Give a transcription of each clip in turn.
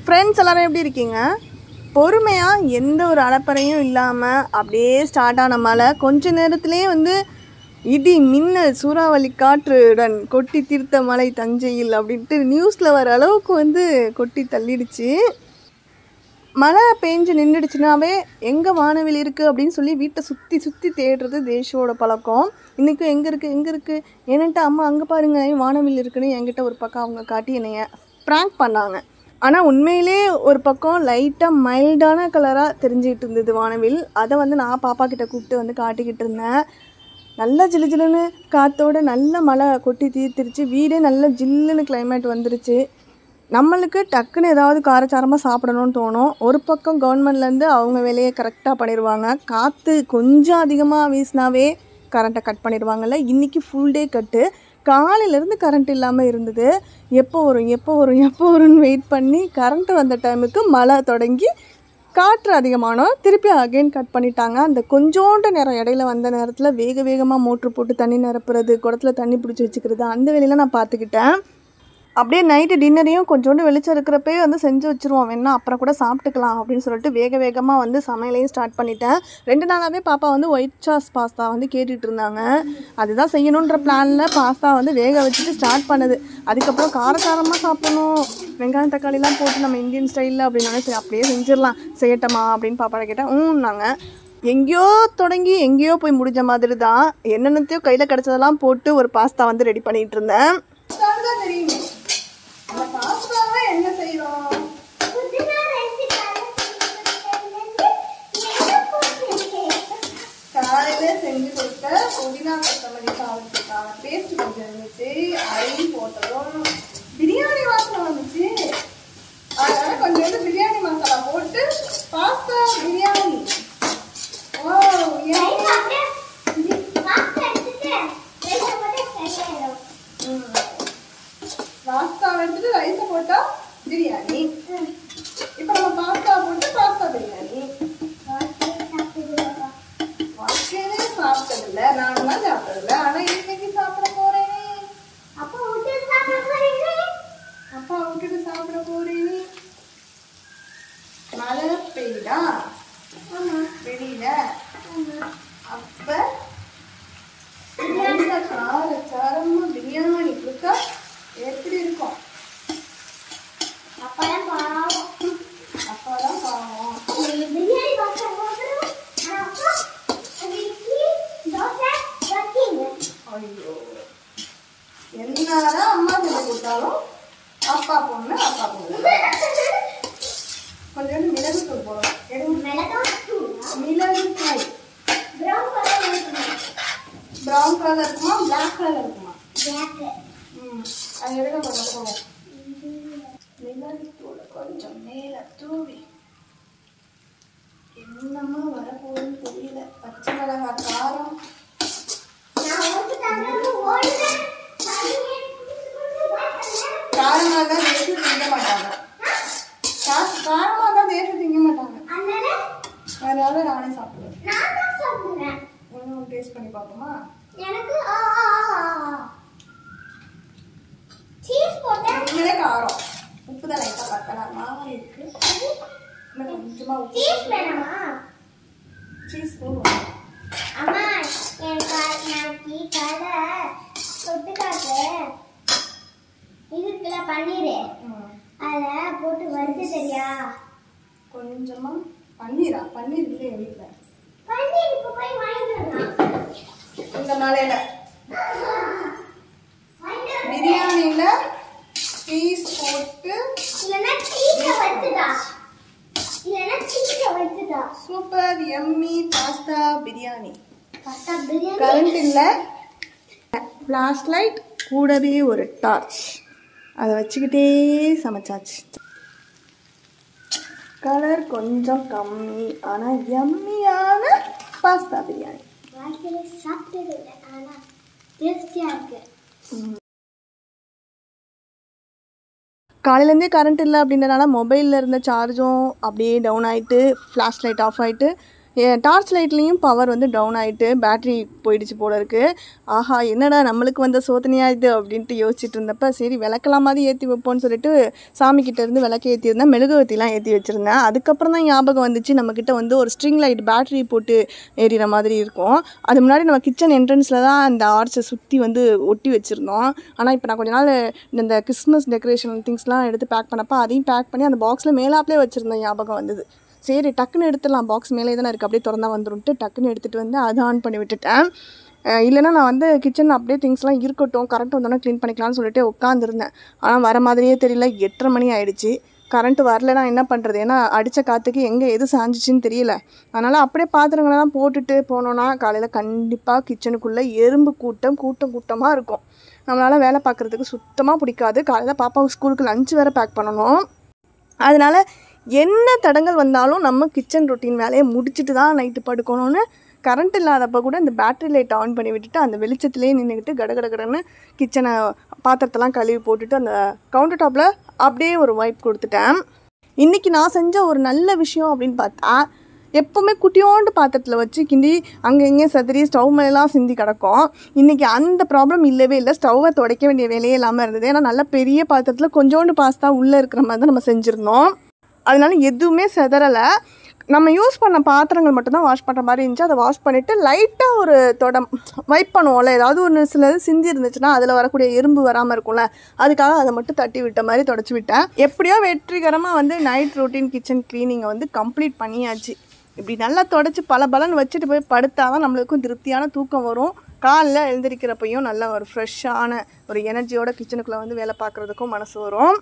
Friends எல்லாரும் எப்படி இருக்கீங்க? பொறுமையாக எந்த ஒரு அலப்பறையும் இல்லாமல் அப்படியே ஸ்டார்ட் ஆன மழை கொஞ்ச நேரத்துலேயே வந்து இடி மின்னல் சூறாவளி காற்றுடன் கொட்டி தீர்த்த மழை தஞ்சையில் அப்படின்ட்டு நியூஸில் வர அளவுக்கு வந்து கொட்டி தள்ளிடுச்சு. மழை பெஞ்சு நின்றுடுச்சுனாவே எங்கே வானவில் இருக்குது அப்படின்னு சொல்லி வீட்டை சுற்றி சுற்றி தேடுறது தேஷோட பழக்கம். இன்றைக்கும் எங்கே இருக்குது ஏன்னுட்டு அம்மா அங்கே பாருங்க வானவில் இருக்குன்னு என்கிட்ட ஒரு பக்கம் அவங்க காட்டி என்னைய ப்ராங்க் பண்ணாங்க. ஆனால் உண்மையிலே ஒரு பக்கம் லைட்டாக மைல்டான கலராக தெரிஞ்சிக்கிட்டு இருந்தது வானவில். அதை வந்து நான் பாப்பா கிட்ட கூப்பிட்டு வந்து காட்டிக்கிட்டு இருந்தேன். நல்லா ஜிலு ஜிலுன்னு காற்றோட நல்ல மழை கொட்டி தீர்த்துருச்சு. வீடே நல்ல ஜில்லுன்னு கிளைமேட் வந்துருச்சு. நம்மளுக்கு டக்குன்னு ஏதாவது காரச்சாரமாக சாப்பிடணும்னு தோணும். ஒரு பக்கம் கவர்மெண்ட்லேருந்து அவங்க வேலையை கரெக்டாக பண்ணிடுவாங்க. காற்று கொஞ்சம் அதிகமாக வீசினாவே கரண்ட்டை கட் பண்ணிடுவாங்கல்ல. இன்றைக்கி ஃபுல் டே கட்டு. காலையிலேருந்து கரண்ட் இல்லாமல் இருந்தது. எப்போ வரும்னு வெயிட் பண்ணி கரண்ட்டு வந்த டைமுக்கு மழை தொடங்கி காற்று அதிகமானோம். திருப்பி அகைன் கட் பண்ணிட்டாங்க. அந்த கொஞ்சோண்டு நேரம் இடையில வந்த நேரத்தில் வேகமாக மோட்ரு போட்டு தண்ணி நிரப்புறது, குடத்துல தண்ணி பிடிச்சி வச்சுக்கிறது, அந்த வேலையில் நான் பார்த்துக்கிட்டேன். அப்படியே நைட்டு டின்னரையும் கொஞ்சோண்டு வெளிச்சம் இருக்கிறப்பே வந்து செஞ்சு வச்சுருவோம், வேணா அப்புறம் கூட சாப்பிட்டுக்கலாம் அப்படின்னு சொல்லிட்டு வேகமாக வந்து சமையலையும் ஸ்டார்ட் பண்ணிட்டேன். 2 நாளாகவே பாப்பா வந்து ஒயிட் சாஸ் பாஸ்தா வந்து கேட்டுட்டு இருந்தாங்க. அதுதான் செய்யணுன்ற பிளானில் பாஸ்தா வந்து வேக வச்சுட்டு ஸ்டார்ட் பண்ணுது. அதுக்கப்புறம் காரசாரமாக சாப்பிடணும், வெங்காயம் தக்காளிலாம் போட்டு நம்ம இந்தியன் ஸ்டைலில் அப்படின்னாலே சரி அப்படியே செஞ்சிடலாம், செய்யட்டமா அப்படின்னு பாப்பாவை கேட்டேன். நாங்கள் எங்கேயோ தொடங்கி எங்கேயோ போய் முடிஞ்ச மாதிரி தான். என்னென்னத்தையோ கையில் கிடச்சதெல்லாம் போட்டு ஒரு பாஸ்தா வந்து ரெடி பண்ணிகிட்டு இருந்தேன். என்ன செய்யறோம்? காலையில செஞ்சு கொடுத்த புதினா கொத்தமல்லி சாதத்துக்கான பேஸ்ட் கொஞ்சம் இருந்துச்சு. அதையும் போட்டதும் பிரியாணி வாசனை வந்துச்சு. அதனால கொஞ்சம் பிரியாணி மசாலா போட்டு பாஸ்தா பிரியாணி. பாஸ்தா எடுத்துட்டு ரைஸை போட்டா பிரியாணி. இப்போ நம்ம பாஸ்தா போட்டு பாஸ்தா பிரியாணி. வாழ்க்கையிலே சாப்பிட்டதில்ல, நானும் சாப்பிட்டதில்ல. ஆனா இன்னைக்கு சாப்பிட போறேன். அப்பா விட்டுட்டு சாப்பிட போறேன். மழை பெய்யுதா? வெளியில அப்ப காரச்சாரமா பிரியாணி கொடுத்தா எப்படி இருக்கும்? அப்பாதான் பாவம். ஐயோ, என்னதான் அம்மா செஞ்சு கொடுத்தாலும் அப்பா பொண்ணு. கொஞ்சம் மிளகுத்தூள் போடுவோம். மிளகுத்தூள் ப்ரௌன் கலர் இருக்குமா, பிளாக் கலர் இருக்குமா? அது எடுக்க கொஞ்சம் போடுவோம். மிளகுத்தூளை கொஞ்சம் மேலே தூவி என்னமா வரப்போகுதுன்னு தெரியல. பச்சை மிளகாய் காரம் காரமாக தான் தேசம் திங்க மாட்டாங்க. அதனால நானே சாப்பிடுவேன். ஒன்று டேஸ்ட் பண்ணி பார்ப்போமா? உண்மையிலே காரம். உப்பு தான் லைட்டாக பார்த்தேன். மாவு இருக்கு, கொஞ்சமா சீஸ் போடுவோம். கொஞ்சமா பன்னீரா? பன்னீர் இல்லையே வீட்டுல. இந்த மலையில பிரியாணியில சீஸ் போட்டு சூப்பர் எம்மி பாஸ்தா பிரியாணி. கரண்ட் இல்ல, ஃபிளாஷ் லைட் கூடவே ஒரு டார்ச், அதை வச்சுக்கிட்டே சமைச்சாச்சு. கலர் கொஞ்சம் கம்மி, ஆனால் எம்மியான பாஸ்தா பிரியாணி. காலையிலேருந்தே கரண்ட் இல்லை அப்படின்றனால மொபைலில் இருந்த சார்ஜும் அப்படியே டவுன் ஆகிட்டு ஃப்ளாஷ் லைட் ஆஃப் ஆகிட்டு டார்ச் லைட்லேயும் பவர் வந்து டவுன் ஆகிட்டு பேட்ரி போயிடுச்சு போல இருக்குது. ஆஹா என்னடா நம்மளுக்கு வந்த சோதனையாக இது அப்படின்ட்டு யோசிச்சுட்டு இருந்தப்ப சரி விளக்கெல்லாம் மாதிரி ஏற்றி வைப்போன்னு சொல்லிட்டு சாமிக்கிட்ட இருந்து விளக்கு ஏற்றிருந்தேன், மெழுகுவத்திலாம் ஏற்றி வச்சுருந்தேன். அதுக்கப்புறம் தான் ஞாபகம் வந்துச்சு நம்மக்கிட்ட வந்து ஒரு ஸ்ட்ரிங் லைட் பேட்ரி போட்டு எரியிற மாதிரி இருக்கும். அது முன்னாடி நம்ம கிச்சன் என்ட்ரன்ஸில் தான் அந்த ஆர்ச்சை சுற்றி வந்து ஒட்டி வச்சுருந்தோம். ஆனால் இப்போ நான் கொஞ்ச நாள் இந்த கிறிஸ்மஸ் டெக்கரேஷன் திங்ஸ்லாம் எடுத்து பேக் பண்ணப்போ அதையும் பேக் பண்ணி அந்த பாக்ஸில் மேலாப்லேயே வச்சுருந்தேன், ஞாபகம் வந்தது. சரி டக்குன்னு எடுத்துடலாம், பாக்ஸ் மேலே தானே இருக்குது அப்படியே திறந்தா வந்துருன்ட்டு டக்குன்னு எடுத்துகிட்டு வந்து அதை ஆன் பண்ணி விட்டுட்டேன். இல்லைனா நான் வந்து கிச்சன் அப்படியே திங்ஸ்லாம் இருக்கட்டும், கரண்ட் வந்தோடனே க்ளீன் பண்ணிக்கலாம்னு சொல்லிட்டு உட்காந்துருந்தேன். ஆனால் வர மாதிரியே தெரியல, 8:30 மணி ஆகிடுச்சு. கரண்ட்டு வரலைன்னா என்ன பண்ணுறது, ஏன்னா அடித்த காற்றுக்கு எங்கே எது சாஞ்சிச்சின்னு தெரியல. அதனால் அப்படியே பாத்திரங்களெல்லாம் போட்டுட்டு போனோன்னா காலையில் கண்டிப்பாக கிச்சனுக்குள்ளே எறும்பு கூட்டமாக இருக்கும். நம்மளால் வேலை பார்க்குறதுக்கு சுத்தமாக பிடிக்காது. காலையில் பாப்பாவுக்கு ஸ்கூலுக்கு லஞ்ச் வேறு பேக் பண்ணணும். அதனால் என்ன தடங்கள் வந்தாலும் நம்ம கிச்சன் ரொட்டீன் வேலையை முடிச்சுட்டு தான் நைட்டு படுக்கணும்னு கரண்ட் இல்லாதப்போ கூட இந்த பேட்ரி லைட் ஆன் பண்ணி விட்டுட்டு அந்த வெளிச்சத்துலேயே நின்றுக்கிட்டு கடகடன்னு கிச்சனை பாத்திரத்தெல்லாம் கழுவி போட்டுட்டு அந்த கவுண்டர் டாப்பில் அப்படியே ஒரு வைப் கொடுத்துட்டேன். இன்றைக்கி நான் செஞ்ச ஒரு நல்ல விஷயம் அப்படின்னு பார்த்தா, எப்போவுமே குட்டியோண்டு பாத்திரத்தில் வச்சு கிண்டி அங்கே இங்கே சதுரி ஸ்டவ் மேலாம் சிந்தி கிடக்கும். இன்றைக்கி அந்த ப்ராப்ளம் இல்லவே இல்லை. ஸ்டவ்வை துடைக்க வேண்டிய வேலையே இல்லாமல் இருந்தது. ஏன்னா நல்ல பெரிய பாத்திரத்தில் கொஞ்சோண்டு பாஸ்தா உள்ளே இருக்கிற மாதிரி தான் நம்ம செஞ்சுருந்தோம். அதனால எதுவுமே செதறலை. நம்ம யூஸ் பண்ண பாத்திரங்கள் மட்டும்தான் வாஷ் பண்ணுற மாதிரி இருந்துச்சு. அதை வாஷ் பண்ணிவிட்டு லைட்டாக ஒரு வைப் பண்ணுவோம்ல, ஏதாவது ஒன்று சிலது சிந்தி இருந்துச்சுன்னா அதில் வரக்கூடிய எறும்பு வராமல் இருக்கும்ல, அதுக்காக அதை மட்டும் தட்டி விட்ட மாதிரி தொடச்சி விட்டேன். எப்படியோ வெற்றிகரமாக வந்து நைட் ரொட்டீன் கிச்சன் க்ளீனிங்கை வந்து கம்ப்ளீட் பண்ணியாச்சு. இப்படி நல்லா தொடச்சி பலன்னு வச்சுட்டு போய் படுத்தா தான் நம்மளுக்கும் திருப்தியான தூக்கம் வரும். காலைல எழுந்திரிக்கிறப்பையும் நல்ல ஒரு ஃப்ரெஷ்ஷான ஒரு எனர்ஜியோட கிச்சனுக்குள்ளே வந்து வேலை பார்க்குறதுக்கும் மனசு வரும்.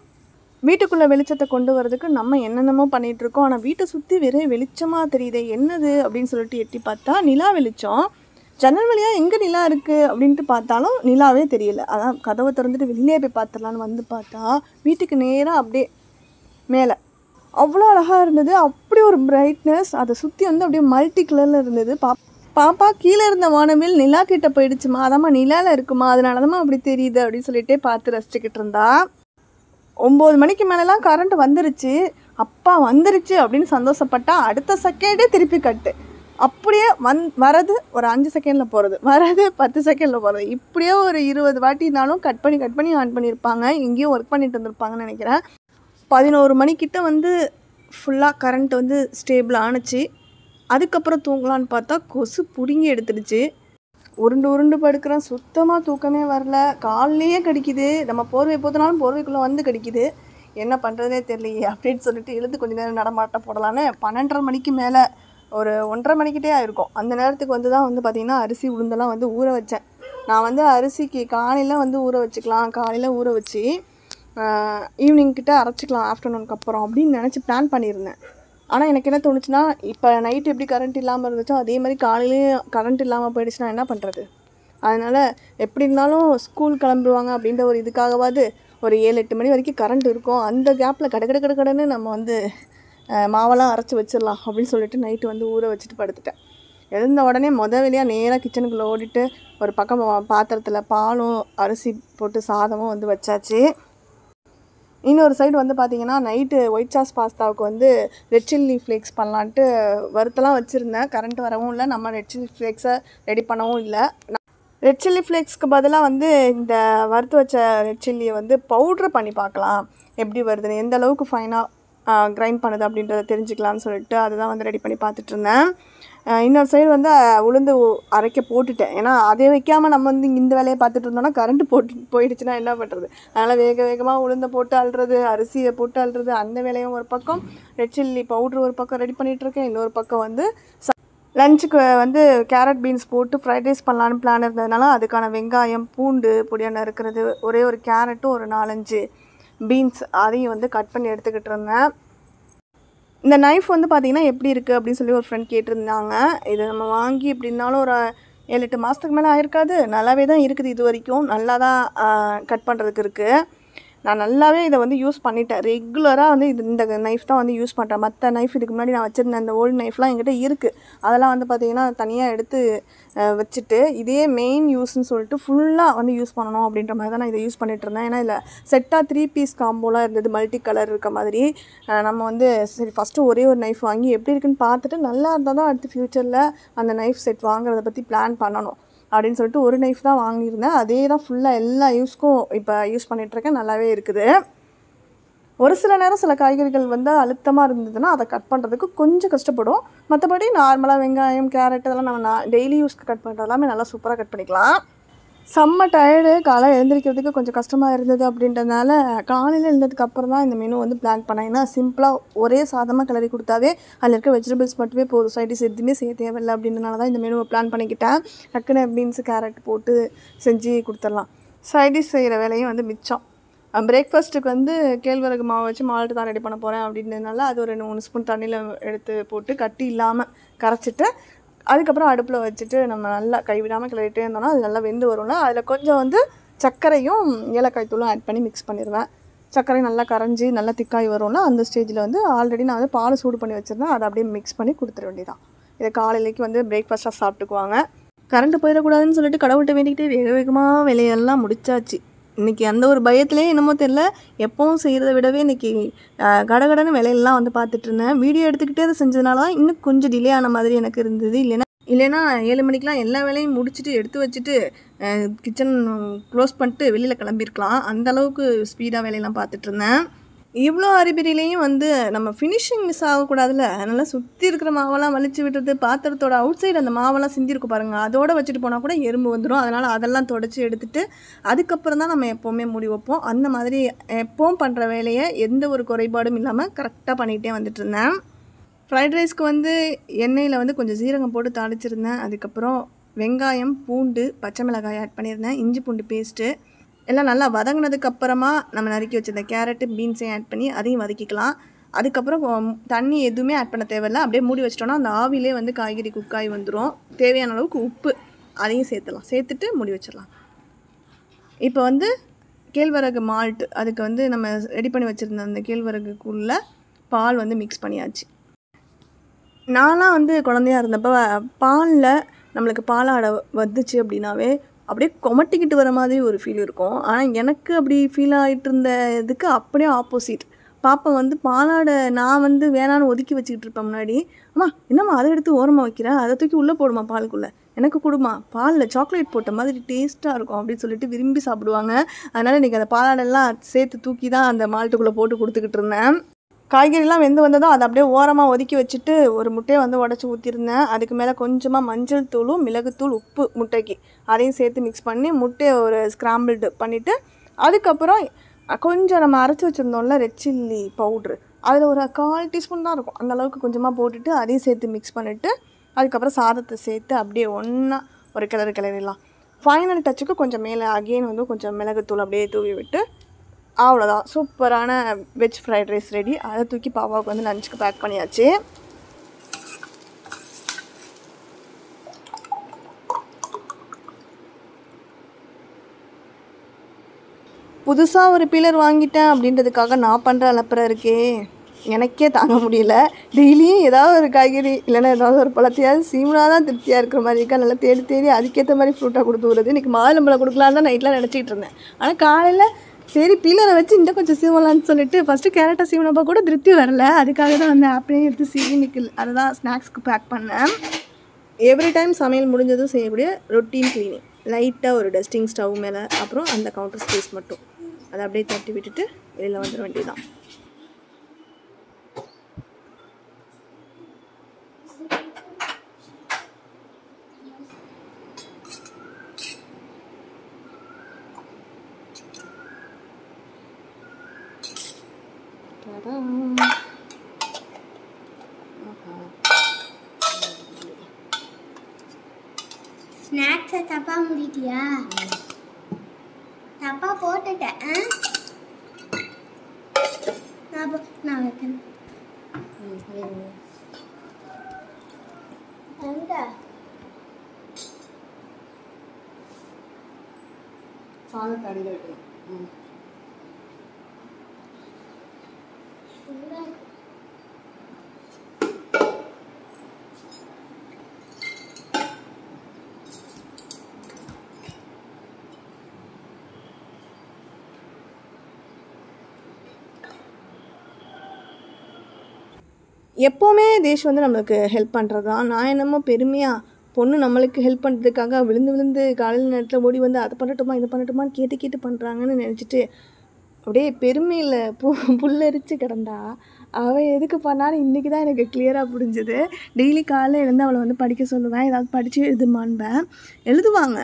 வீட்டுக்குள்ளே வெளிச்சத்தை கொண்டு வரதுக்கு நம்ம என்னென்னமோ பண்ணிகிட்ருக்கோம். ஆனால் வீட்டை சுற்றி வெறும் வெளிச்சமாக தெரியுது, என்னது அப்படின்னு சொல்லிட்டு எட்டி பார்த்தா நிலா வெளிச்சம். ஜன்னல் வழியாக எங்கே நிலா இருக்குது அப்படின்ட்டு பார்த்தாலும் நிலாவே தெரியல. அதான் கதவை திறந்துட்டு வெளியே போய் பார்த்துடலான்னு வந்து பார்த்தா வீட்டுக்கு நேராக அப்படியே மேலே அவ்வளோ அழகாக இருந்தது. அப்படி ஒரு பிரைட்னஸ், அதை சுற்றி வந்து அப்படியே மல்டி கலரில் இருந்தது. பாப்பா கீழே இருந்த வானவில் நிலா கிட்ட போயிடுச்சுமா, அதாம்மா நிலாவில் இருக்குமா, அதனால தான் அப்படி தெரியுது அப்படின்னு சொல்லிட்டே பார்த்து ரசிச்சுக்கிட்டு இருந்தா. 9 மணிக்கு மேலெலாம் கரண்ட் வந்துருச்சு. அப்பா வந்துருச்சு அப்படின்னு சந்தோஷப்பட்டா அடுத்த செகண்டே திருப்பி கட்டு. அப்படியே வரது ஒரு 5 செகண்டில் போகிறது, வரது 10 செகண்டில் போகிறது. இப்படியே ஒரு 20 வாட்டினாலும் கட் பண்ணி ஆன் பண்ணியிருப்பாங்க. எங்கேயும் ஒர்க் பண்ணிட்டு இருந்திருப்பாங்கன்னு நினைக்கிறேன். 11 மணிக்கிட்ட வந்து ஃபுல்லாக கரண்ட் வந்து ஸ்டேபிள் ஆணுச்சு. அதுக்கப்புறம் தூங்கலான்னு பார்த்தா கொசு பிடுங்கி எடுத்துடுச்சு. உருண்டு படுக்கிறேன், சுத்தமாக தூக்கமே வரல. காலையே கடிக்குது, நம்ம போர்வை போத்தினாலும் போர்வைக்குள்ளே வந்து கடிக்குது. என்ன பண்ணுறதே தெரியலையே அப்படின்னு சொல்லிட்டு எழுந்து கொஞ்சம் நேரம் நடமாட்டம் போடலான்னு 12:30 மணிக்கு மேலே ஒரு 1:30 மணிக்கிட்டே ஆயிருக்கும். அந்த நேரத்துக்கு வந்து தான் வந்து பார்த்திங்கன்னா அரிசி உளுந்தெல்லாம் வந்து ஊற வச்சேன். நான் வந்து அரிசிக்கு காலையில் வந்து ஊற வச்சுக்கலாம், காலையில் ஊற வச்சு ஈவினிங் கிட்ட அரைச்சிக்கலாம் ஆஃப்டர்நூனுக்கு அப்புறம் அப்படின்னு நினச்சி பிளான் பண்ணியிருந்தேன். ஆனால் எனக்கு என்ன தோணுச்சுன்னா, இப்போ நைட்டு எப்படி கரண்ட் இல்லாமல் இருந்துச்சோ அதே மாதிரி காலையிலேயும் கரண்ட் இல்லாமல் போயிடுச்சுன்னா என்ன பண்ணுறது. அதனால் எப்படி இருந்தாலும் ஸ்கூல் கிளம்புவாங்க அப்படின்ற ஒரு இதுக்காகவாது ஒரு 7-8 மணி வரைக்கும் கரண்ட் இருக்கும். அந்த கேப்பில் கடன்னு நம்ம வந்து மாவெல்லாம் அரைச்சி வச்சிடலாம் அப்படின்னு சொல்லிட்டு நைட்டு வந்து ஊற வச்சுட்டு படுத்துட்டேன். எழுந்த உடனே வேலையாக நேராக கிச்சனுக்குள்ளே ஓடிட்டு ஒரு பக்கம் பாத்திரத்தில் பாலும் அரிசி போட்டு சாதமும் வந்து வச்சாச்சு. இன்னொரு சைடு வந்து பார்த்திங்கன்னா நைட்டு ஒயிட் சாஸ் பாஸ்தாவுக்கு வந்து ரெட் சில்லி ஃப்ளேக்ஸ் பண்ணலான்ட்டு வறுத்தெல்லாம் வச்சுருந்தேன். கரண்ட் வரவும் இல்லை, நம்ம ரெட் சில்லி ஃப்ளேக்ஸை ரெடி பண்ணவும் இல்லை. ரெட் சில்லி ஃப்ளேக்ஸ்க்கு பதிலாக வந்து இந்த வறுத்து வச்ச ரெட் சில்லியை வந்து பவுட்ரு பண்ணி பார்க்கலாம் எப்படி வருதுன்னு, எந்த அளவுக்கு ஃபைனாக கிரைண்ட் பண்ணுது அப்படின்றத தெரிஞ்சுக்கலான்னு சொல்லிட்டு அதுதான் வந்து ரெடி பண்ணி பார்த்துட்ருந்தேன். இன்னொரு சைடு வந்து உளுந்து அரைக்க போட்டுட்டேன். ஏன்னா அதை வைக்காமல் நம்ம வந்து இந்த வேலையை பார்த்துட்டு இருந்தோம்னா கரண்ட்டு போயிடுச்சுன்னா என்ன பண்ணுறது. அதனால் வேகமாக உளுந்தை போட்டு அள்ளுறது, அரிசியை போட்டு அள்ளுறது, அந்த வேலையும் ஒரு பக்கம், ரெட் சில்லி பவுட்ரு ஒரு பக்கம் ரெடி பண்ணிகிட்ருக்கேன். இன்னொரு பக்கம் வந்து லஞ்சுக்கு வந்து கேரட் பீன்ஸ் போட்டு ஃப்ரைட் ரைஸ் பண்ணலான்னு பிளான் இருந்ததுனால அதுக்கான வெங்காயம் பூண்டு பொடியாக நறுக்கிறது, ஒரே ஒரு கேரட்டும் ஒரு 4-5 பீன்ஸ் அதையும் வந்து கட் பண்ணி எடுத்துக்கிட்டு இருந்தேன். இந்த நைஃப் வந்து பார்த்திங்கன்னா எப்படி இருக்குது அப்படின்னு சொல்லி ஒரு ஃப்ரெண்ட் கேட்டிருந்தாங்க. இது நம்ம வாங்கி எப்படின்னாலும் ஒரு 7-8 மாதத்துக்கு மேலே ஆயிருக்காது, நல்லாவே தான் இருக்குது. இது வரைக்கும் நல்லா தான் கட் பண்ணுறதுக்கு இருக்குது. நான் நல்லாவே இதை வந்து யூஸ் பண்ணிட்டேன். ரெகுலராக வந்து இந்த நைஃப் தான் வந்து யூஸ் பண்ணுறேன். மற்ற நைஃப் இதுக்கு முன்னாடி நான் வச்சுருந்தேன் அந்த ஓல்டு நைஃப்லாம் என்கிட்ட இருக்குது. அதெல்லாம் வந்து பார்த்திங்கன்னா தனியாக எடுத்து வச்சுட்டு இதே மெயின் யூஸ்ன்னு சொல்லிட்டு ஃபுல்லாக வந்து யூஸ் பண்ணணும் அப்படின்ற மாதிரி தான் நான் இதை யூஸ் பண்ணிகிட்டு இருந்தேன். ஏன்னா இல்லை செட்டாக 3 பீஸ் காம்போலாம் இருந்தது, மல்டி கலர் இருக்க மாதிரி. நம்ம வந்து சரி ஃபஸ்ட்டு ஒரே ஒரு நைஃப் வாங்கி எப்படி இருக்குன்னு பார்த்துட்டு நல்லா இருந்தால் தான் அடுத்து ஃப்யூச்சரில் அந்த நைஃப் செட் வாங்குறத பற்றி பிளான் பண்ணணும் அப்படின்னு சொல்லிட்டு ஒரு நைஃப் தான் வாங்கியிருந்தேன். அதே தான் ஃபுல்லாக எல்லா யூஸ்க்கும் இப்போ யூஸ் பண்ணிகிட்ருக்கேன். நல்லாவே இருக்குது. ஒரு சில நேரம் சில காய்கறிகள் வந்து அழுத்தமாக இருந்ததுன்னா அதை கட் பண்ணுறதுக்கு கொஞ்சம் கஷ்டப்படும். மற்றபடி நார்மலாக வெங்காயம், கேரட் இதெல்லாம் நம்ம டெய்லி யூஸ்க்கு கட் பண்ணுறது எல்லாமே நல்லா சூப்பராக கட் பண்ணிக்கலாம். செம்ம டயர்டு, காலை எழுந்திரிக்கிறதுக்கு கொஞ்சம் கஷ்டமாக இருந்தது அப்படின்றதுனால காலையில் எழுந்ததுக்கு அப்புறம் தான் இந்த மெனு வந்து பிளான் பண்ணேன். ஏன்னா சிம்பிளாக ஒரே சாதமாக கிளறி கொடுத்தாவே அதில் இருக்க வெஜிடபிள்ஸ் மட்டுமே போதும், சைடிஸ் எதுவுமே செய்ய தேவையில்லை அப்படின்றனால தான் இந்த மெனுவை பிளான் பண்ணிக்கிட்டேன். டக்குன்னு பீன்ஸு கேரட் போட்டு செஞ்சு கொடுத்துடலாம். சைடிஸ் செய்கிற வேலையும் வந்து மிச்சம். பிரேக்ஃபாஸ்ட்டுக்கு வந்து கேழ்வரகு மாவு வச்சு மால்ட்டு தான் ரெடி பண்ண போகிறேன் அப்படின்றதுனால அது ஒரு 3 ஸ்பூன் தண்ணியில் எடுத்து போட்டு கட்டி இல்லாமல் கரைச்சிட்டு அதுக்கப்புறம் அடுப்பில் வச்சுட்டு நம்ம நல்லா கைவிடாமல் கிளறிட்டே இருந்தோம்னா அது நல்லா வெந்து வரும்ல. அதில் கொஞ்சம் வந்து சர்க்கரையும் ஏலக்காய் தூளும் ஆட் பண்ணி மிக்ஸ் பண்ணிடுவேன். சர்க்கரை நல்லா கரைஞ்சி நல்லா திக்காய் வரும்ல, அந்த ஸ்டேஜில் வந்து ஆல்ரெடி நான் வந்து பால் சூடு பண்ணி வச்சுருந்தேன். அதை அப்படியே மிக்ஸ் பண்ணி கொடுத்துட வேண்டியதான். இதை காலையிலேக்கு வந்து பிரேக்ஃபாஸ்ட்டாக சாப்பிட்டுக்குவாங்க. கரண்ட்டு போயிடக்கூடாதுன்னு சொல்லிட்டு கடவுள்கிட்ட வேண்டிக்கிட்டே வேக வேகமாக வேலையெல்லாம் முடிச்சாச்சு. இன்றைக்கி அந்த ஒரு பயத்துலேயே என்னமோ தெரில, எப்போவும் செய்கிறத விடவே இன்றைக்கி கடகடன்னு வேலையெல்லாம் வந்து பார்த்துட்ருந்தேன். வீடியோ எடுத்துக்கிட்டே அதை செஞ்சதுனால தான் இன்னும் கொஞ்சம் டிலே ஆன மாதிரி எனக்கு இருந்தது. இல்லைன்னா 7 மணிக்கெலாம் எல்லா வேலையும் முடிச்சுட்டு எடுத்து வச்சுட்டு கிச்சன் க்ளோஸ் பண்ணிட்டு வெளியில் கிளம்பியிருக்கலாம். அந்தளவுக்கு ஸ்பீடாக வேலையெல்லாம் பார்த்துட்ருந்தேன். இவ்வளோ அரிபரியிலையும் வந்து நம்ம ஃபினிஷிங் மிஸ் ஆகக்கூடாதுல்ல, அதனால் சுற்றி இருக்கிற மாவெல்லாம் வலிச்சு விட்டுறது, பாத்திரத்தோட அவுட் சைடு அந்த மாவெல்லாம் சிந்திருக்கு பாருங்கள், அதோடு வச்சுட்டு போனால் கூட எறும்பு வந்துடும். அதனால் அதெல்லாம் தொடச்சி எடுத்துகிட்டு அதுக்கப்புறம் தான் நம்ம எப்போவுமே மூடி வைப்போம். அந்த மாதிரி எப்போவும் பண்ணுற வேலையை எந்த ஒரு குறைபாடும் இல்லாமல் கரெக்டாக பண்ணிகிட்டே வந்துட்டுருந்தேன். ஃப்ரைட் ரைஸ்க்கு வந்து எண்ணெயில் வந்து கொஞ்சம் சீரகம் போட்டு தாளிச்சிருந்தேன். அதுக்கப்புறம் வெங்காயம், பூண்டு, பச்சை மிளகாய் ஆட் பண்ணியிருந்தேன், இஞ்சி பூண்டு பேஸ்ட்டு எல்லாம் நல்லா வதங்கினதுக்கப்புறமா நம்ம நறுக்கி வச்சுருந்த கேரட்டு, பீன்ஸையும் ஆட் பண்ணி அதையும் வதக்கிக்கலாம். அதுக்கப்புறம் தண்ணி எதுவுமே ஆட் பண்ண தேவையில்லை, அப்படியே மூடி வச்சிட்டோன்னா அந்த ஆவிலே வந்து காய்கறி குக்காய் வந்துடும். தேவையான அளவுக்கு உப்பு அதையும் சேர்த்துலாம், சேர்த்துட்டு மூடி வச்சிடலாம். இப்போ வந்து கேழ்வரகு மால்ட், அதுக்கு வந்து நம்ம ரெடி பண்ணி வச்சுருந்த அந்த கேழ்வரகுக்குள்ளே பால் வந்து மிக்ஸ் பண்ணியாச்சு. நான்லாம் வந்து குழந்தையாக இருந்தப்போ பாலில் நம்மளுக்கு பாலாடை வந்துச்சு அப்படின்னாவே அப்படியே கொமட்டிக்கிட்டு வர மாதிரி ஒரு ஃபீல் இருக்கும். ஆனால் எனக்கு அப்படி ஃபீல் ஆகிட்டு இருந்த இதுக்கு அப்படியே ஆப்போசிட். பாப்பா வந்து பாலாடை நான் வந்து வேணான்னு ஒதுக்கி வச்சுக்கிட்டு இருப்பேன் முன்னாடி. அம்மா என்னம்மா அதை எடுத்து ஓரமாக வைக்கிறேன், அதை தூக்கி உள்ளே போடுமா பாலுக்குள்ளே, எனக்கு கொடுமா, பாலில் சாக்லேட் போட்ட மாதிரி டேஸ்ட்டாக இருக்கும் அப்படின்னு சொல்லிட்டு விரும்பி சாப்பிடுவாங்க. அதனால் இன்றைக்கி அந்த பாலாடெல்லாம் சேர்த்து தூக்கி தான் அந்த மால்ட்டுக்குள்ளே போட்டு கொடுத்துக்கிட்டு இருந்தேன். காய்கறிலாம் வெந்து வந்ததும் அதை அப்படியே ஓரமாக ஒதுக்கி வச்சுட்டு ஒரு முட்டையை வந்து உடச்சி ஊற்றிருந்தேன். அதுக்கு மேலே கொஞ்சமாக மஞ்சள் தூளும் மிளகுத்தூள், உப்பு முட்டைக்கு அதையும் சேர்த்து மிக்ஸ் பண்ணி முட்டையை ஒரு ஸ்க்ராம்பிள்டு பண்ணிவிட்டு அதுக்கப்புறம் கொஞ்சம் நம்ம அரைச்சி வச்சுருந்தோம்ல ரெட் சில்லி பவுட்ரு, அதில் ஒரு 1/4 டீஸ்பூன் தான் இருக்கும், அந்தளவுக்கு கொஞ்சமாக போட்டுட்டு அதையும் சேர்த்து மிக்ஸ் பண்ணிவிட்டு அதுக்கப்புறம் சாதத்தை சேர்த்து அப்படியே ஒன்றா ஒரு கிளறிடலாம். ஃபைனல் டச்சுக்கு கொஞ்சம் மேலே அகெயின் வந்து கொஞ்சம் மிளகுத்தூள் அப்படியே தூவி விட்டு அவ்வளோதான், சூப்பரான வெஜ் ஃப்ரைட் ரைஸ் ரெடி. அதை தூக்கி பாப்பாவுக்கு வந்து லஞ்சுக்கு பேக் பண்ணியாச்சு. புதுசாக ஒரு பீலர் வாங்கிட்டேன் அப்படின்றதுக்காக நான் பண்ணுற அலப்பறை இருக்கே, எனக்கே தாங்க முடியல. டெய்லியும் ஏதாவது ஒரு காய்கறி இல்லைன்னா ஏதாவது ஒரு பழத்தையாவது சீமனாக தான் திருப்தியாக இருக்கிற மாதிரி இருக்கா, நல்லா தேடி தேடி அதுக்கேற்ற மாதிரி ஃப்ரூட்டாக கொடுத்து விடுறது. இன்றைக்கி மாதுளம்பழம் கொடுக்கலான்னு தான் நைட்லாம் நினச்சிக்கிட்டு இருந்தேன். ஆனால் காலையில் சரி பீலரை வச்சு இன்னும் கொஞ்சம் சீவலான்னு சொல்லிட்டு ஃபஸ்ட்டு கேரட்டை சீவனப்போ கூட திருப்தி வரல, அதுக்காக தான் வந்து ஆப்பிளையும் எடுத்து சீவி நிற்கல. அதை தான் ஸ்நாக்ஸ்க்கு பேக் பண்ணேன். எவ்ரி டைம் சமையல் முடிஞ்சதும் செய்யக்கூடிய ரொட்டீன் க்ளீனிங், லைட்டாக ஒரு டஸ்டிங் ஸ்டவ் மேலே, அப்புறம் அந்த கவுண்டர் ஸ்பேஸ் மட்டும் அதை அப்படியே தட்டி விட்டுட்டு வெளியில் வந்துட வேண்டியதுதான். ஸ்நாக்ஸை தப்பாக முடிட்டியா? தப்பாக போட்டுட்டேன். நான் வைக்கிறேன். சாதத்தை அடியில் வைக்கணும். எப்போவுமே தேஷ் வந்து நம்மளுக்கு ஹெல்ப் பண்ணுறது தான். நான் என்னமோ பெருமையாக பொண்ணு நம்மளுக்கு ஹெல்ப் பண்ணுறதுக்காக விழுந்து விழுந்து காலையில் நேரத்தில் ஓடி வந்து அதை பண்ணட்டுமா இது பண்ணட்டுமான்னு கேட்டு கேட்டு பண்ணுறாங்கன்னு நினச்சிட்டு அப்படியே பெருமையில் புல்லரிச்சு கிடந்தா அவள் எதுக்கு பண்ணான்னு இன்றைக்கி தான் எனக்கு கிளியராக புரிஞ்சுது. டெய்லி காலையில் எழுந்து அவளை வந்து படிக்க சொல்லுவேன், ஏதாவது படித்து எழுதுமான்பேன். எழுதுவாங்க.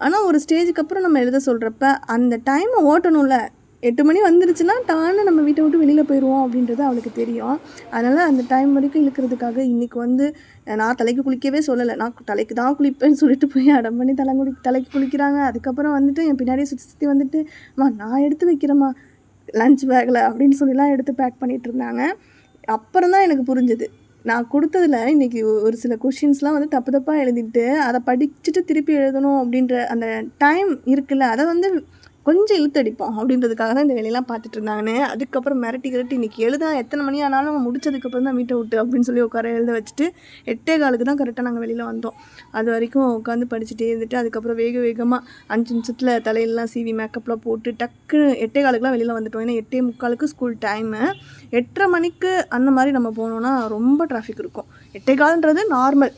ஆனால் ஒரு ஸ்டேஜுக்கு அப்புறம் நம்ம எழுத சொல்கிறப்ப அந்த டைமை ஓட்டணும்ல. 8 மணி வந்துருச்சுன்னா டான்னு நம்ம வீட்டை விட்டு வெளியில் போயிடுவோம் அப்படின்றது அவளுக்கு தெரியும். அதனால் அந்த டைம் வரைக்கும் இழுக்கிறதுக்காக இன்றைக்கி வந்து நான் தலைக்கு குளிக்கவே சொல்லலை. நான் தலைக்கு தான் குளிப்பேன்னு சொல்லிட்டு போய் அடம் பண்ணி தலைக்கு குளிக்கிறாங்க. அதுக்கப்புறம் வந்துட்டு என் பின்னாடியே சுற்றி சுற்றி வந்துட்டு அம்மா நான் எடுத்து வைக்கிறேம்மா லஞ்ச் பேக்கில் அப்படின்னு சொல்லிலாம் எடுத்து பேக் பண்ணிகிட்டு இருந்தாங்க. அப்புறம் தான் எனக்கு புரிஞ்சுது, நான் கொடுத்ததில் இன்றைக்கி ஒரு சில கொஷின்ஸ்லாம் வந்து தப்பு தப்பாக எழுதிட்டு அதை படிச்சுட்டு திருப்பி எழுதணும் அப்படின்ற அந்த டைம் இருக்குல்ல, அதை வந்து கொஞ்சம் இழுத்தடிப்போம் அப்படின்றதுக்காக தான் இந்த வேலையெல்லாம் பார்த்துட்டு இருந்தாங்கன்னு. அதுக்கப்புறம் மிரட்டி இன்றைக்கி எழுத எத்தனை மணி ஆனாலும் நம்ம முடிச்சதுக்கப்புறம் தான் வீட்டை விட்டு அப்படின்னு சொல்லி உட்கார எழுத வச்சுட்டு 8:15 தான் கரெக்டாக நாங்கள் வெளியில் வந்தோம். அது வரைக்கும் உட்காந்து படிச்சுட்டே இருந்துட்டு அதுக்கப்புறம் வேகமாக 5 நிமிஷத்தில் தலையெல்லாம் சீவி மேக்கப்லாம் போட்டு டக்கு 8:15 வெளியில் வந்துட்டோம். ஏன்னா 8:45 ஸ்கூல் டைமு. 8:30 மணிக்கு அந்த மாதிரி நம்ம போனோன்னா ரொம்ப டிராஃபிக் இருக்கும். 8:15 நார்மல்.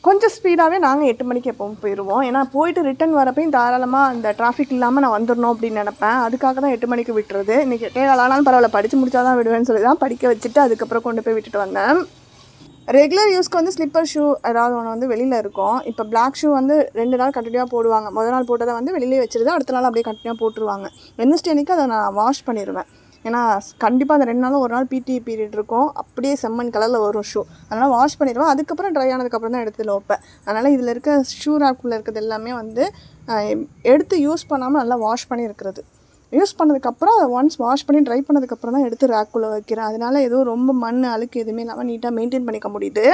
கொஞ்சம் ஸ்பீடாகவே நாங்கள் 8 மணிக்கு எப்பவும் போயிடுவோம். ஏன்னா போயிட்டு ரிட்டன் வரப்பையும் தாராளமாக அந்த டிராஃபிக் இல்லாமல் நான் வந்துடணும் அப்படின்னு நினப்பேன். அதுக்காக தான் 8 மணிக்கு விட்டுறது. இன்றைக்கி 8:15 ஆனாலும் பரவாயில்ல, படித்து முடிச்சா தான் விடுவேன்னு சொல்லி தான் படிக்க வச்சுட்டு அதுக்கப்புறம் கொண்டு போய் விட்டுட்டு வந்தேன். ரெகுலர் யூஸ்க்கு வந்து ஸ்லிப்பர் ஷூ ஏதாவது ஒன்று வந்து வெளியில் இருக்கும். இப்போ பிளாக் ஷூ வந்து 2 நாள் கண்டினியூவாக போடுவாங்க. முதல் நாள் போட்டதை வந்து வெளியிலே வச்சுருது, அடுத்த நாள் அப்படியே கண்டினியூவாக போட்டுருவாங்க. வெட்னஸ்டே அன்றைக்கி அதை நான் வாஷ் பண்ணிடுவேன். ஏன்னா கண்டிப்பாக அந்த 2 நாளும் ஒரு நாள் பிடி பீரியட் இருக்கும், அப்படியே செம்மண் கலரில் வரும் ஷூ. அதனால் வாஷ் பண்ணிடுவேன். அதுக்கப்புறம் ட்ரை ஆனதுக்கப்புறம் தான் எடுத்து வைப்பேன். அதனால் இதில் இருக்க ஷூ ரேக்குள்ளே இருக்கிறது எல்லாமே வந்து எடுத்து யூஸ் பண்ணாமல் நல்லா வாஷ் பண்ணி இருக்கிறது. யூஸ் பண்ணதுக்கப்புறம் அதை ஒன்ஸ் வாஷ் பண்ணி ட்ரை பண்ணதுக்கப்புறம் தான் எடுத்து ரேக்குள்ளே வைக்கிறேன். அதனால் எதுவும் ரொம்ப மண் அழுக்கு எதுவுமே இல்லாமல் நீட்டாக மெயின்டைன் பண்ணிக்க முடியுது.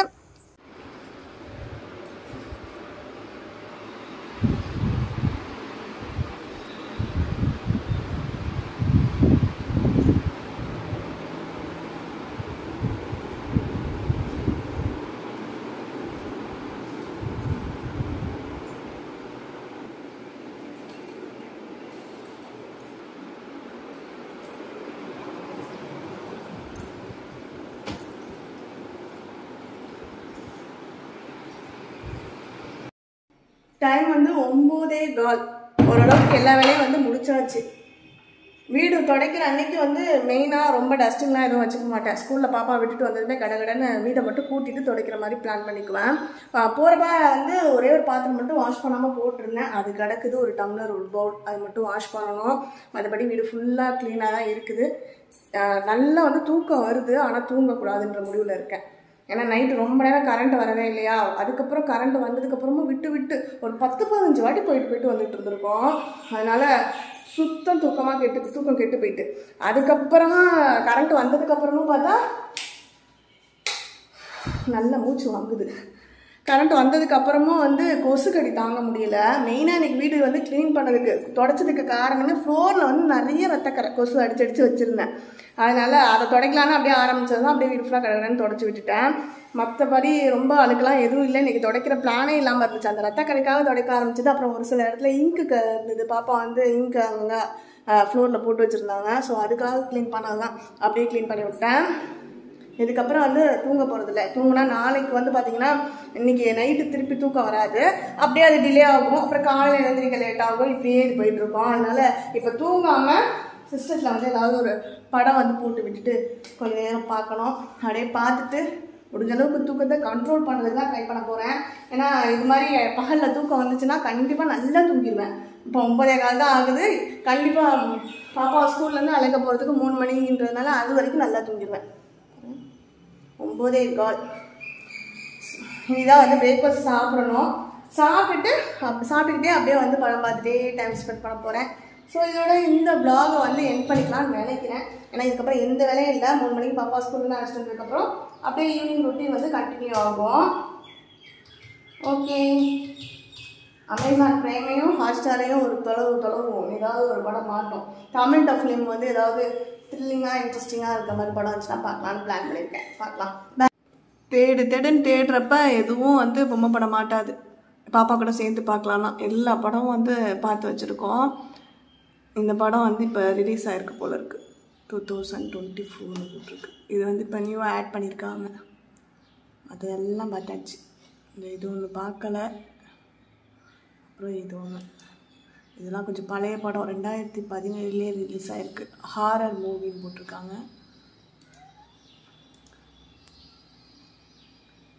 டைம் வந்து 9:15. ஓரளவுக்கு எல்லா வேலையும் வந்து முடிச்சாச்சு. வீடு துடைக்கிற அன்னைக்கு வந்து மெயினாக ரொம்ப டஸ்டிங்லாம் எதுவும் வச்சுக்க மாட்டேன். ஸ்கூலில் பாப்பா விட்டுட்டு வந்ததுமே கடகடன்னு வீடை மட்டும் கூட்டிட்டு துடைக்கிற மாதிரி பிளான் பண்ணிக்குவேன். போகிறப்ப வந்து ஒரே ஒரு பாத்திரம் மட்டும் வாஷ் பண்ணாமல் போட்டிருந்தேன். அது கிடக்குது, ஒரு டம்ளர் ஒரு பவுல், அது மட்டும் வாஷ் பண்ணணும். மற்றபடி வீடு ஃபுல்லாக க்ளீனாக தான் இருக்குது. நல்லா வந்து தூக்கம் வருது, ஆனால் தூங்கக்கூடாதுன்ற முடிவில் இருக்கேன். ஏன்னா நைட்டு ரொம்ப நேரம் கரண்ட் வரவே இல்லையா. அதுக்கப்புறம் கரண்ட் வந்ததுக்கப்புறமும் விட்டு ஒரு 10-15 வாட்டி போயிட்டு வந்துட்டு இருந்திருக்கோம். அதனால் சுத்தம் தூக்கம் கெட்டு போயிட்டு அதுக்கப்புறமா கரண்ட் வந்ததுக்கப்புறமும் பார்த்தா நல்ல மூச்சு வாங்குது. கரண்ட் வந்ததுக்கப்புறமும் வந்து கொசுக்கடி தாங்க முடியல. மெயினாக இன்றைக்கி வீடு வந்து க்ளீன் பண்ணதுக்கு தொடச்சதுக்கு காரணமே ஃப்ளோரில் வந்து நிறைய ரத்தக்கரை கொசு அடிச்சு வச்சுருந்தேன். அதனால் அதை துடைக்கலான்னு அப்படியே ஆரம்பித்தது தான். அப்படியே வீடு ஃபுல்லாக கடகடன்னு தொடச்சி விட்டுட்டேன். மற்றபடி ரொம்ப அழுக்கெல்லாம் எதுவும் இல்லை. இன்றைக்கி துடைக்கிற பிளானே இல்லாமல் இருந்துச்சு. அந்த ரத்தக்கரைக்காக துடைக்க ஆரம்பிச்சது. அப்புறம் ஒரு சில இடத்துல இங்கு இருந்தது. பாப்பா வந்து இங்கு அங்கே ஃப்ளோரில் போட்டு வச்சுருந்தாங்க. ஸோ அதுக்காக க்ளீன் பண்ணது தான். அப்படியே க்ளீன் பண்ணி விட்டேன். இதுக்கப்புறம் வந்து தூங்க போகிறதில்ல. தூங்கினா நாளைக்கு வந்து பார்த்திங்கன்னா இன்றைக்கி நைட்டு திருப்பி தூக்கம் வராது, அப்படியே அது டிலே ஆகும். அப்புறம் காலையில் எழுந்திரிக்க லேட் ஆகும். இப்படியே இது போயிட்டுருக்கோம். அதனால் இப்போ தூங்காமல் சிஸ்டத்தில் வந்து ஏதாவது ஒரு படம் வந்து போட்டு விட்டுட்டு கொஞ்சம் நேரம் பார்க்கணும். அப்படியே பார்த்துட்டு முடிஞ்ச அளவுக்கு தூக்கத்தை கண்ட்ரோல் பண்ணுறதுக்கு தான் ட்ரை பண்ண போகிறேன். ஏன்னா இது மாதிரி பகலில் தூக்கம் வந்துச்சுன்னா கண்டிப்பாக நல்லா தூங்கிடுவேன். இப்போ 9:15 தான் ஆகுது. கண்டிப்பாக பாப்பா ஸ்கூல்லேருந்து அழைக்க போகிறதுக்கு 3 மணின்றதுனால அது வரைக்கும் நல்லா தூங்கிடுவேன். 9:15. இனிதான் வந்து பிரேக்ஃபாஸ்ட் சாப்பிடணும். சாப்பிட்டுக்கிட்டே அப்படியே வந்து படம் பார்த்துட்டே டைம் ஸ்பெண்ட் பண்ண போகிறேன். ஸோ இதோட இந்த வ்ளாகை வந்து எண்ட் பண்ணிக்கலாம்னு நினைக்கிறேன். ஏன்னா இதுக்கப்புறம் எந்த வேலையும் இல்லை. 3 மணிக்கு பாப்பா ஸ்கூல்லேருந்து அழைச்சிட்டு வந்ததுக்கப்புறம் அப்படியே ஈவினிங் ரொட்டீன் வந்து கண்டினியூ ஆகும். ஓகே, அமேசான் பிரைமையும் ஹாட்ஸ்டாரையும் ஒரு தொலைவோம். ஏதாவது ஒரு படம் மாட்டோம். தமிழ் ஃபிலிம் வந்து ஏதாவது த்ரில்லிங்காக இன்ட்ரெஸ்டிங்காக இருக்க மாதிரி படம் வந்துச்சுன்னா பார்க்கலான்னு பிளான் பண்ணியிருக்கேன். பார்க்கலாம். தேடுன்னு தேடுறப்ப எதுவும் வந்து பொம்மை படம் மாட்டாது. பாப்பா கூட சேர்ந்து பார்க்கலான்னா எல்லா படமும் வந்து பார்த்து வச்சுருக்கோம். இந்த படம் வந்து இப்போ ரிலீஸ் ஆகிருக்கு போல இருக்குது. 2024 போட்டிருக்கு. இது வந்து இப்போ நியூவாக ஆட் பண்ணியிருக்காங்க. அதெல்லாம் பார்த்தாச்சு. இது ஒன்று பார்க்கல. அப்புறம் இது ஒன்று. இதெல்லாம் கொஞ்சம் பழைய படம். 2017 ரிலீஸ் ஆகிருக்கு. ஹாரர் மூவின்னு போட்டிருக்காங்க.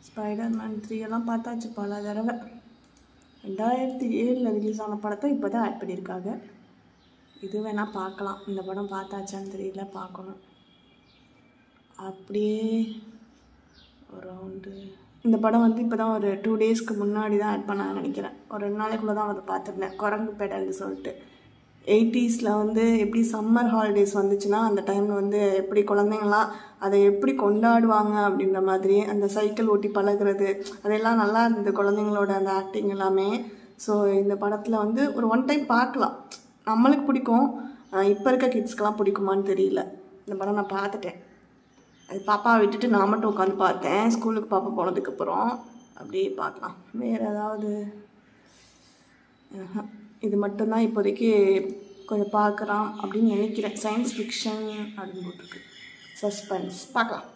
ஸ்பைடர்மேன் 3 எல்லாம் பார்த்தாச்சு பல தடவை. 2007 ரிலீஸ் ஆன படத்தை இப்போ தான் ஆட் பண்ணியிருக்காங்க. இது வேணால் பார்க்கலாம். இந்த படம் பார்த்தாச்சான்னு தெரியல, பார்க்கணும். அப்படியே அரௌண்டு இந்த படம் வந்து இப்போ தான் ஒரு 2 டேஸ்க்கு முன்னாடி தான் ஆட் பண்ணாங்கன்னு நினைக்கிறேன். ஒரு 2 நாளைக்குள்ளே தான் அதை பார்த்துருந்தேன். குரங்கு பேட்டன்னு சொல்லிட்டு 80s வந்து எப்படி சம்மர் ஹாலிடேஸ் வந்துச்சுன்னா அந்த டைமில் வந்து எப்படி குழந்தைங்களாம் அதை எப்படி கொண்டாடுவாங்க அப்படின்ற மாதிரி அந்த சைக்கிள் ஓட்டி பழகிறது அதெல்லாம் நல்லா இருந்தது குழந்தைங்களோட அந்த ஆக்டிங் எல்லாமே. ஸோ இந்த படத்தில் வந்து ஒரு 1 டைம் பார்க்கலாம். நம்மளுக்கு பிடிக்கும். இப்போ இருக்க கிட்ஸ்க்கெலாம் பிடிக்குமான்னு தெரியல. இந்த படம் நான் பார்த்துட்டேன். அது பாப்பாவை விட்டுட்டு நான் மட்டும் உட்காந்து பார்த்தேன். ஸ்கூலுக்கு பாப்பா போனதுக்கப்புறம் அப்படியே பார்க்கலாம். வேறு ஏதாவது இது மட்டும்தான் இப்போதைக்கு கொஞ்சம் பார்க்குறான் அப்படின்னு நினைக்கிறேன். சயின்ஸ் ஃபிக்ஷன் அப்படின்னு போட்டிருக்கு. சஸ்பென்ஸ் பார்க்கலாம்.